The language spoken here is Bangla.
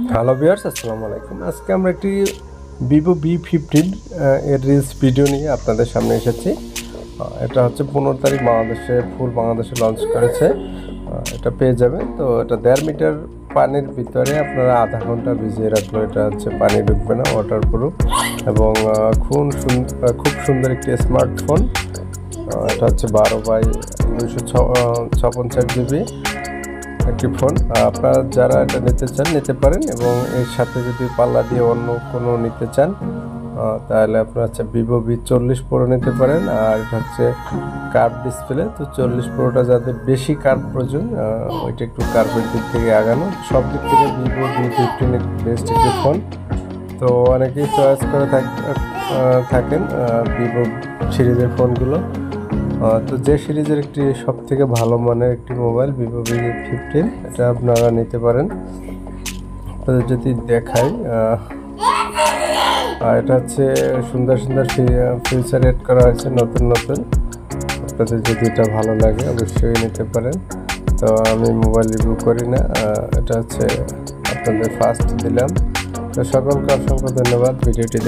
হ্যালো ভিউয়ার্স, আসসালামু আলাইকুম। আজকে আমরা একটি ভিভো V15 এর রিলস ভিডিও নিয়ে আপনাদের সামনে এসেছি। এটা হচ্ছে 15 তারিখ বাংলাদেশে লঞ্চ করেছে। এটা পেয়ে যাবেন। তো এটা 1.5 মিটার পানির ভিতরে আপনারা আধা ঘন্টা ভিজিয়ে রাখলো, এটা হচ্ছে পানি ঢুকবে না, ওয়াটারপ্রুফ এবং খুব সুন্দর একটি স্মার্টফোন। এটা হচ্ছে 12/256 GB একটি ফোন। আপনারা যারা এটা নিতে চান নিতে পারেন, এবং এর সাথে যদি পাল্লা দিয়ে অন্য কোনো নিতে চান তাহলে আপনারা হচ্ছে ভিভো V40 প্রো নিতে পারেন। আর এটা হচ্ছে কার্ভ ডিসপ্লে, তো 40 প্রোটা যাদের বেশি কার্ভ প্রয়োজন ওইটা একটু কার্ভের দিক থেকে আগানো, সব দিক থেকে ভিভো V15 বেস্ট একটি ফোন। তো অনেকেই চয়েস করে থাকেন ভিভো সিরিজের ফোনগুলো। তো যে সিরিজের একটি সব থেকে ভালো মানের একটি মোবাইল ভিভো V15, এটা আপনারা নিতে পারেন। আপনাদের যদি দেখাই, এটা হচ্ছে সুন্দর সুন্দর ফিচার এড করা হয়েছে নতুন নতুন। আপনাদের যদি এটা ভালো লাগে অবশ্যই নিতে পারেন। তো আমি মোবাইল রিভিউ করি না, এটা হচ্ছে আপনাদের ফার্স্ট দিলাম। তো সকলকে অসংখ্য ধন্যবাদ ভিডিওটি